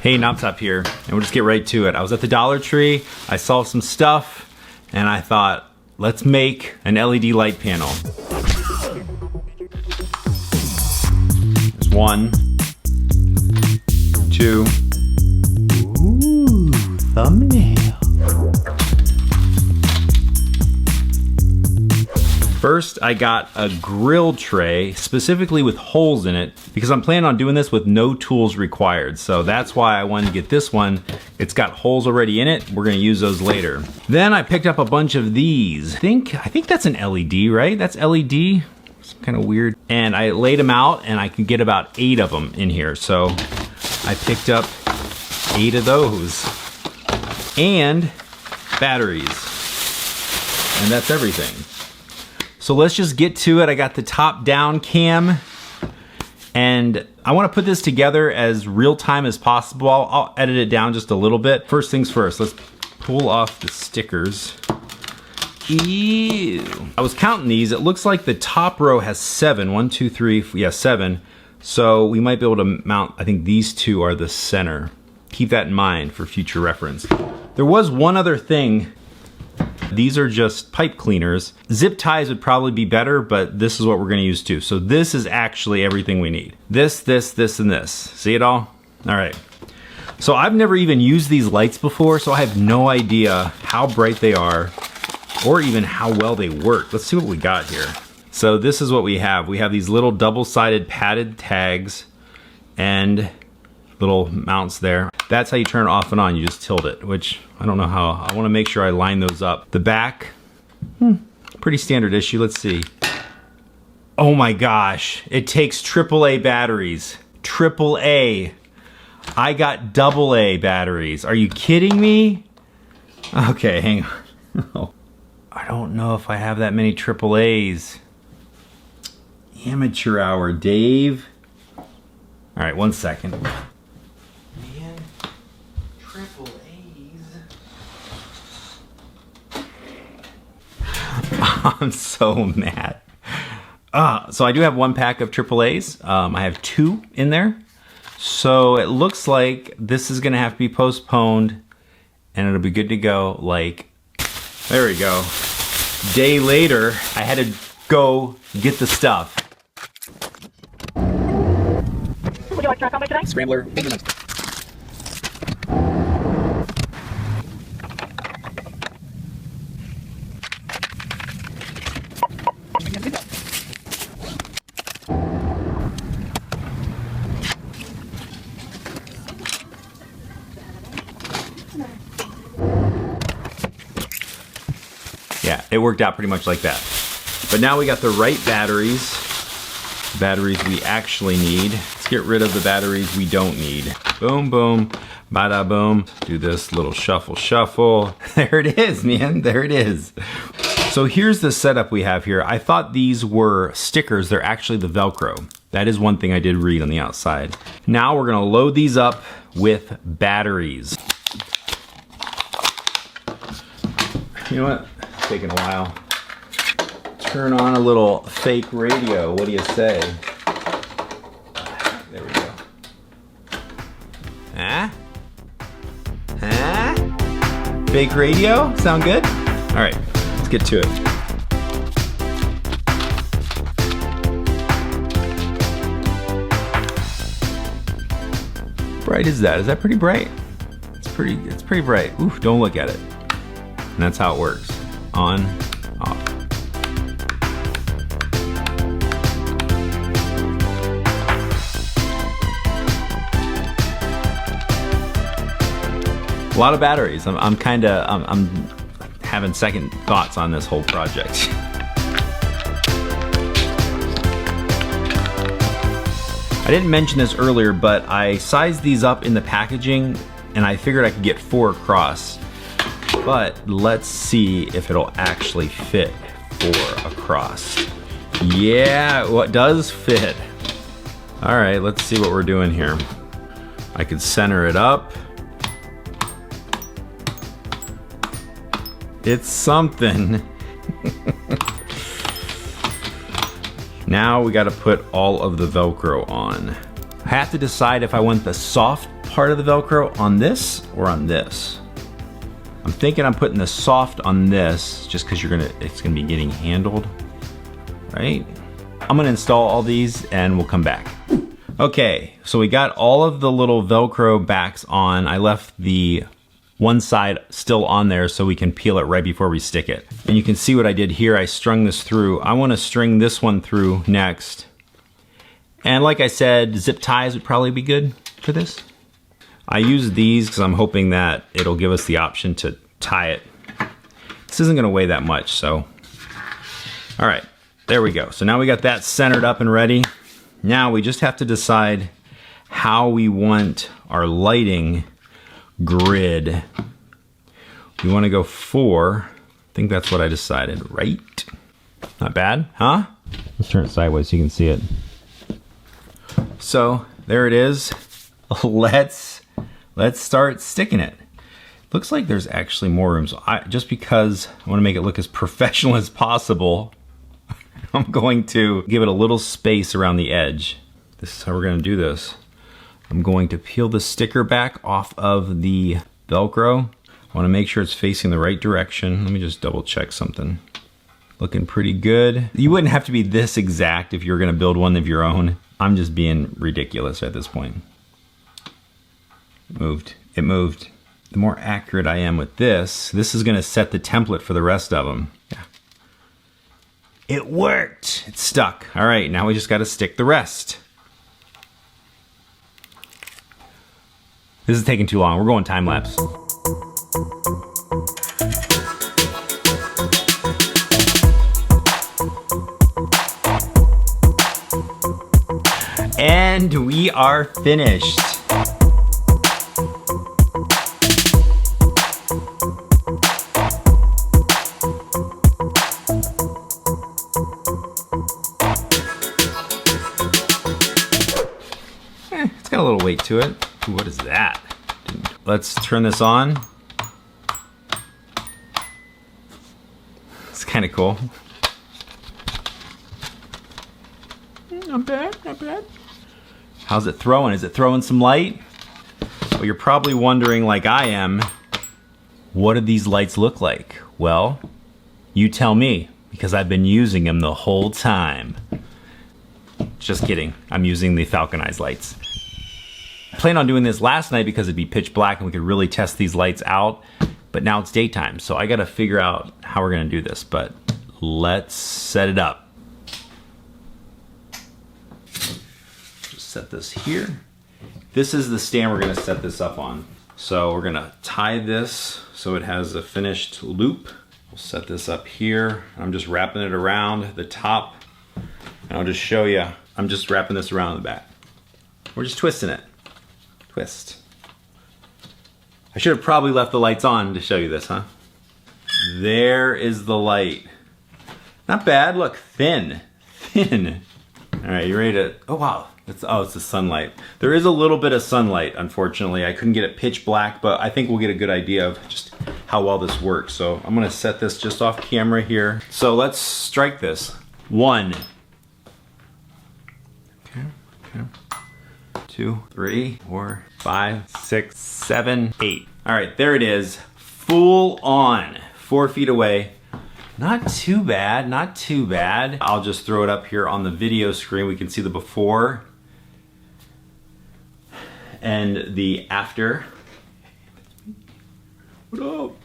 Hey, Knoptop here, and we'll just get right to it. I was at the Dollar Tree, I saw some stuff, and I thought, let's make an LED light panel. There's 1, 2. Ooh, thumbnail. First, I got a grill tray, specifically with holes in it, because I'm planning on doing this with no tools required. So that's why I wanted to get this one. It's got holes already in it. We're gonna use those later. Then I picked up a bunch of these. I think that's an LED, right? That's LED, it's kind of weird. And I laid them out and I can get about 8 of them in here. So I picked up 8 of those. And batteries. And that's everything. So let's just get to it. I got the top down cam and I want to put this together as real time as possible. I'll edit it down just a little bit. First things first, let's pull off the stickers. Ew. I was counting these. It looks like the top row has 7. 1, 2, 3, yeah, 7. So we might be able to mount, I think these 2 are the center. Keep that in mind for future reference. There was one other thing. These are just pipe cleaners. Zip ties would probably be better, but this is what we're gonna use too. So this is actually everything we need. This, and this. See it all? All right. So I've never even used these lights before, so I have no idea how bright they are or even how well they work. Let's see what we got here. So this is what we have. We have these little double-sided padded tags and little mounts there. That's how you turn it off and on. You just tilt it, which I don't know how. I want to make sure I line those up. The back, pretty standard issue. Let's see. Oh my gosh, it takes AAA batteries. AAA. I got AA batteries. Are you kidding me? Okay, hang on. I don't know if I have that many AAAs. Amateur hour, Dave. All right, 1 second. I'm so mad. So I do have 1 pack of AAAs. I have 2 in there. So it looks like this is gonna have to be postponed and it'll be good to go. Like, there we go. Day later, I had to go get the stuff. Would you like to try combo today? Scrambler. Yeah, it worked out pretty much like that. But now we got the right batteries we actually need. Let's get rid of the batteries we don't need. Boom, boom, bada boom. Do this little shuffle, shuffle. There it is, man, there it is. So here's the setup we have here. I thought these were stickers. They're actually the Velcro. That is one thing I did read on the outside. Now we're gonna load these up with batteries. You know what? It's taking a while. Turn on a little fake radio. What do you say? There we go. Huh? Huh? Fake radio? Sound good? All right, let's get to it. How bright is that? Is that pretty bright? It's pretty bright. Ooh, don't look at it. And that's how it works. On, off. A lot of batteries. I'm having second thoughts on this whole project. I didn't mention this earlier, but I sized these up in the packaging and I figured I could get 4 across. But let's see if it'll actually fit 4 across. Yeah, well, it does fit. All right, let's see what we're doing here. I could center it up. It's something. Now we got to put all of the Velcro on. I have to decide if I want the soft part of the Velcro on this or on this. I'm thinking I'm putting the soft on this just because it's gonna be getting handled, right? I'm gonna install all these and we'll come back. Okay, so we got all of the little Velcro backs on. I left the one side still on there so we can peel it right before we stick it. And you can see what I did here. I strung this through. I wanna string this one through next. And like I said, zip ties would probably be good for this. I use these because I'm hoping that it'll give us the option to tie it. This isn't gonna weigh that much, so. All right, there we go. So now we got that centered up and ready. Now we just have to decide how we want our lighting grid. We wanna go 4. I think that's what I decided, right? Not bad, huh? Let's turn it sideways so you can see it. So there it is. Let's start sticking it. Looks like there's actually more room. So just because I want to make it look as professional as possible, I'm going to give it a little space around the edge. This is how we're going to do this. I'm going to peel the sticker back off of the Velcro. I want to make sure it's facing the right direction. Let me just double check something. Looking pretty good. You wouldn't have to be this exact if you're going to build one of your own. I'm just being ridiculous at this point. It moved. The more accurate I am with this is gonna set the template for the rest of them. Yeah. It worked, it's stuck. All right, now we just gotta stick the rest. This is taking too long, we're going time lapse. And we are finished. It's got a little weight to it. Ooh, what is that? Let's turn this on. It's kind of cool. Not bad, not bad. How's it throwing? Is it throwing some light? Well, you're probably wondering, like I am, what do these lights look like? Well, you tell me, because I've been using them the whole time. Just kidding, I'm using the Falconeyes lights. I planned on doing this last night because it'd be pitch black and we could really test these lights out, but now it's daytime, so I gotta figure out how we're gonna do this, but let's set it up. Just set this here. This is the stand we're gonna set this up on. So we're gonna tie this so it has a finished loop. We'll set this up here. I'm just wrapping it around the top, and I'll just show you. I'm just wrapping this around the back. We're just twisting it. Twist. I should have probably left the lights on to show you this, huh? There is the light. Not bad, look, thin. Thin. All right, you ready to, oh wow. It's the sunlight. There is a little bit of sunlight, unfortunately. I couldn't get it pitch black, but I think we'll get a good idea of just how well this works. So I'm gonna set this just off camera here. So let's strike this. 1. Okay. 2, 3, 4, 5, 6, 7, 8. All right, there it is. Full on, 4 feet away. Not too bad, not too bad. I'll just throw it up here on the video screen. We can see the before and the after. What up?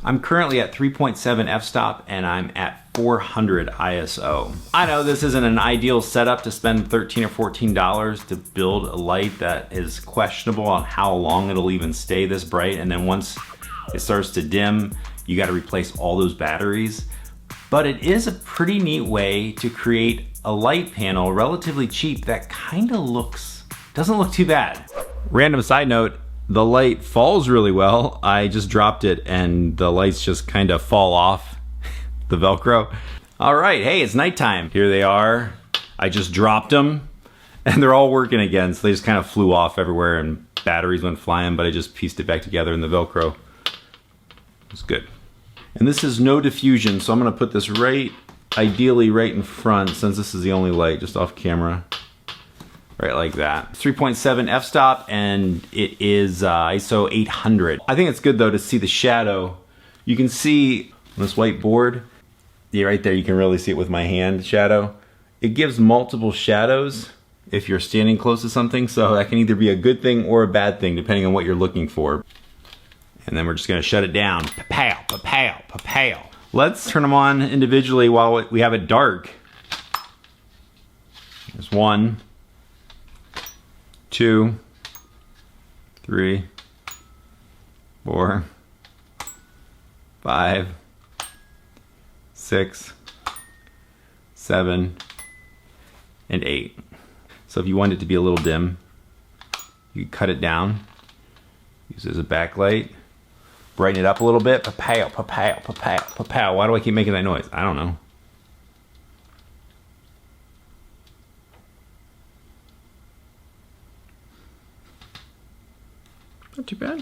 I'm currently at 3.7 f-stop and I'm at 400 ISO. I know this isn't an ideal setup to spend $13 or $14 to build a light that is questionable on how long it'll even stay this bright, and then once it starts to dim, you got to replace all those batteries. But it is a pretty neat way to create a light panel relatively cheap that kind of doesn't look too bad. Random side note, the light falls really well. I just dropped it and the lights just kind of fall off the Velcro. All right, hey, it's nighttime. Here they are. I just dropped them and they're all working again. So they just kind of flew off everywhere and batteries went flying, but I just pieced it back together in the Velcro. It's good. And this is no diffusion, so I'm gonna put this ideally right in front, since this is the only light, just off camera. Right like that. 3.7 f-stop, and it is ISO 800. I think it's good though to see the shadow. You can see on this white board, yeah, right there, you can really see it with my hand shadow. It gives multiple shadows if you're standing close to something, so that can either be a good thing or a bad thing, depending on what you're looking for. And then we're just gonna shut it down. Pa-pow, pa-pow, pa-pow. Let's turn them on individually while we have it dark. There's 1, 2, 3, 4, 5, 6, 7, and 8. So if you want it to be a little dim, you cut it down, use it as a backlight, brighten it up a little bit, pa-pow, pa-pow, pa-pow, pa-pow. Why do I keep making that noise? I don't know. Not too bad.